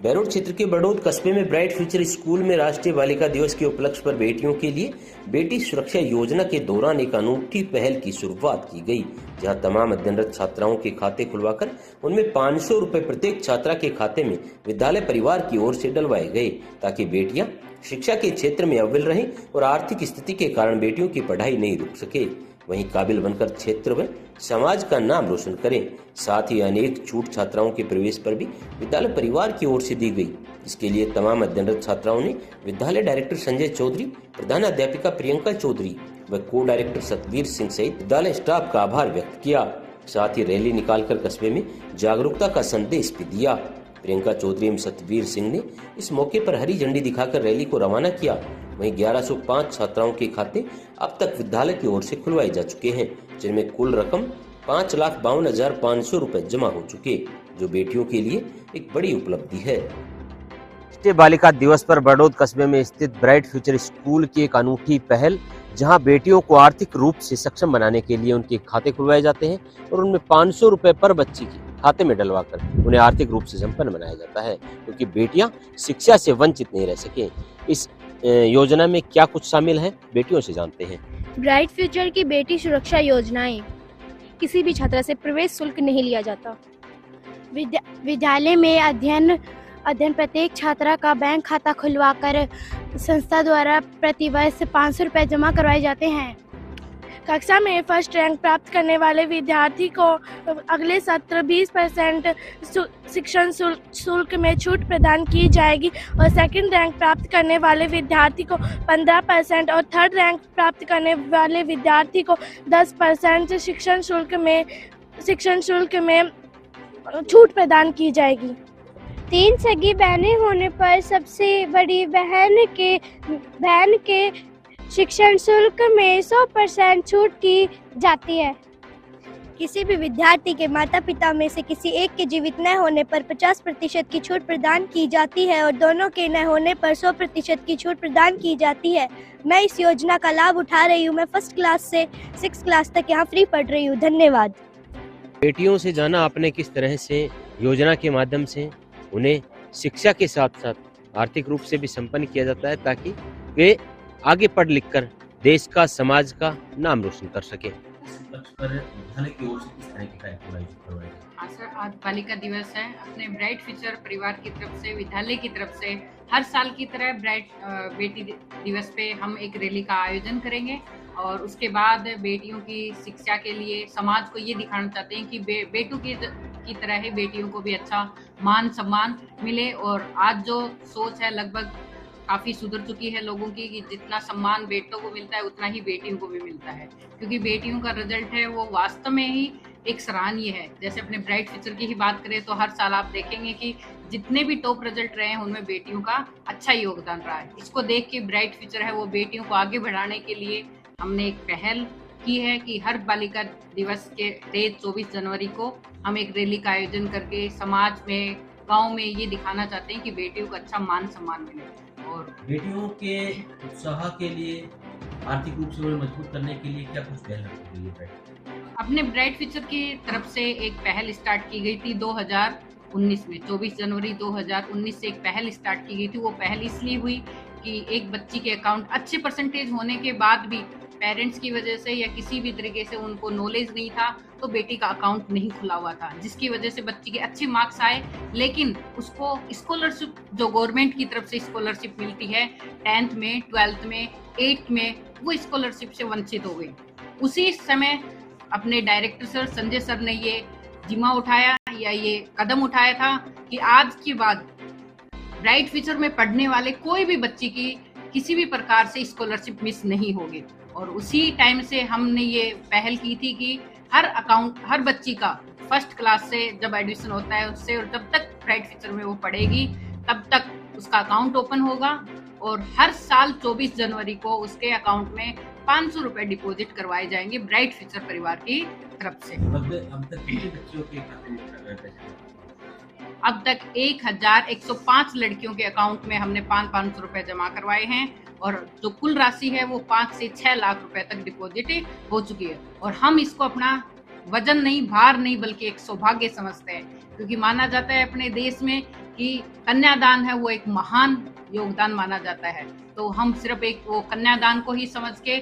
बैरोड क्षेत्र के बड़ौद कस्बे में ब्राइट फ्यूचर स्कूल में राष्ट्रीय बालिका दिवस के उपलक्ष्य पर बेटियों के लिए बेटी सुरक्षा योजना के दौरान एक अनूठी पहल की शुरुआत की गई, जहां तमाम अध्ययनरत छात्राओं के खाते खुलवाकर उनमें 500 रुपए प्रत्येक छात्रा के खाते में विद्यालय परिवार की ओर से डलवाए गए, ताकि बेटियां शिक्षा के क्षेत्र में अव्वल रहें और आर्थिक स्थिति के कारण बेटियों की पढ़ाई नहीं रुक सके, वहीं काबिल बनकर क्षेत्र में समाज का नाम रोशन करें। साथ ही अनेक छूट छात्राओं के प्रवेश पर भी विद्यालय परिवार की ओर से दी गई। इसके लिए तमाम अध्ययनरत छात्राओं ने विद्यालय डायरेक्टर संजय चौधरी, प्रधान अध्यापिका प्रियंका चौधरी व को डायरेक्टर सतवीर सिंह सहित विद्यालय स्टाफ का आभार व्यक्त किया। साथ ही रैली निकालकर कस्बे में जागरूकता का संदेश भी दिया। प्रियंका चौधरी एवं सतवीर सिंह ने इस मौके पर हरी झंडी दिखाकर रैली को रवाना किया। वहीं 1105 छात्राओं के खाते अब तक विद्यालय की ओर से खुलवाए जा चुके हैं, जिनमें कुल रकम 5,52,500 रुपए जमा हो चुके, जो बेटियों के लिए एक बड़ी उपलब्धि है। राष्ट्रीय बालिका दिवस पर बड़ौद कस्बे में स्थित ब्राइट फ्यूचर स्कूल की एक अनूठी पहल, जहां बेटियों को आर्थिक रूप से सक्षम बनाने के लिए उनके खाते खुलवाए जाते हैं और उनमें 500 रुपए पर बच्ची के खाते में डलवाकर उन्हें आर्थिक रूप से संपन्न बनाया जाता है, क्योंकि बेटियां शिक्षा से वंचित नहीं रह सके। इस योजना में क्या कुछ शामिल है, बेटियों से जानते हैं। ब्राइट फ्यूचर की बेटी सुरक्षा योजनाएं, किसी भी छात्रा से प्रवेश शुल्क नहीं लिया जाता। विद्यालय में अध्ययन प्रत्येक छात्रा का बैंक खाता खुलवाकर संस्था द्वारा प्रतिवर्ष 500 रुपए जमा करवाए जाते हैं। कक्षा में फर्स्ट रैंक प्राप्त करने वाले विद्यार्थी को अगले सत्र 20% शिक्षण शुल्क में छूट प्रदान की जाएगी और सेकंड रैंक प्राप्त करने वाले विद्यार्थी को 15% और थर्ड रैंक प्राप्त करने वाले विद्यार्थी को 10% शिक्षण शुल्क में छूट प्रदान की जाएगी। 3 सगी बहनें होने पर सबसे बड़ी बहन के शिक्षण शुल्क में 100% छूट की जाती है। किसी भी विद्यार्थी के माता पिता में से किसी एक के जीवित न होने पर 50% की छूट प्रदान की जाती है और दोनों के न होने पर 100% की छूट प्रदान की जाती है। मैं इस योजना का लाभ उठा रही हूँ। मैं फर्स्ट क्लास से 6th क्लास तक यहाँ फ्री पढ़ रही हूँ। धन्यवाद। बेटियों से जाना आपने किस तरह से योजना के माध्यम से उन्हें शिक्षा के साथ साथ आर्थिक रूप से भी संपन्न किया जाता है, ताकि वे आगे पढ़ लिख कर देश का, समाज का नाम रोशन कर सके। हाँ सर, आज बालिका दिवस है। अपने ब्राइट फ्यूचर परिवार की तरफ से, विद्यालय की तरफ से हर साल की तरह ब्राइट बेटी दिवस पे हम एक रैली का आयोजन करेंगे और उसके बाद बेटियों की शिक्षा के लिए समाज को ये दिखाना चाहते हैं कि बेटों की तरह ही बेटियों को भी अच्छा मान सम्मान मिले। और आज जो सोच है लगभग काफ़ी सुधर चुकी है लोगों की कि जितना सम्मान बेटों को मिलता है उतना ही बेटियों को भी मिलता है, क्योंकि बेटियों का रिजल्ट है वो वास्तव में ही एक सराहनीय है। जैसे अपने ब्राइट फ्यूचर की ही बात करें तो हर साल आप देखेंगे कि जितने भी टॉप रिजल्ट रहे हैं उनमें बेटियों का अच्छा योगदान रहा है। इसको देख के ब्राइट फ्यूचर है वो बेटियों को आगे बढ़ाने के लिए हमने एक पहल की है कि हर बालिका दिवस के 23-24 जनवरी को हम एक रैली का आयोजन करके समाज में, गांव में ये दिखाना चाहते हैं कि बेटियों को अच्छा मान सम्मान मिले। और बेटियों के उत्साह के लिए, आर्थिक रूप से उन्हें मजबूत करने के लिए क्या कुछ पहल रखी गई है? अपने ब्राइट फ्यूचर की तरफ से एक पहल स्टार्ट की गई थी 2019 में। 24 जनवरी 2019 से एक पहल स्टार्ट की गई थी। वो पहल इसलिए हुई कि एक बच्ची के अकाउंट अच्छे परसेंटेज होने के बाद भी पेरेंट्स की वजह से या किसी भी तरीके से उनको नॉलेज नहीं था तो बेटी का अकाउंट नहीं खुला हुआ था, जिसकी वजह से बच्ची के अच्छे मार्क्स आए, लेकिन उसको स्कॉलरशिप जो गवर्नमेंट की तरफ से स्कॉलरशिप मिलती है 10th में, 12th में, 8th में, वो स्कॉलरशिप से वंचित हो गई। उसी समय अपने डायरेक्टर सर संजय सर ने ये जिम्मा उठाया या ये कदम उठाया था कि आज के बाद ब्राइट फ्यूचर में पढ़ने वाले कोई भी बच्ची की किसी भी प्रकार से स्कॉलरशिप मिस नहीं होगी। और उसी टाइम से हमने ये पहल की थी कि हर बच्ची का फर्स्ट क्लास से जब एडमिशन होता है उससे, और जब तक ब्राइट फ्यूचर में वो पढ़ेगी तब तक उसका अकाउंट ओपन होगा और हर साल 24 जनवरी को उसके अकाउंट में 500 रुपए डिपॉजिट करवाए जाएंगे ब्राइट फ्यूचर परिवार की तरफ से। अब तक 1105 लड़कियों के अकाउंट में हमने 500 रुपए जमा करवाए हैं और जो कुल राशि है वो 5 से 6 लाख रुपए तक डिपॉजिट हो चुकी है। और हम इसको अपना वजन नहीं, भार नहीं, बल्कि एक सौभाग्य समझते हैं, क्योंकि माना जाता है अपने देश में कि कन्यादान है वो एक महान योगदान माना जाता है। तो हम सिर्फ एक वो कन्यादान को ही समझ के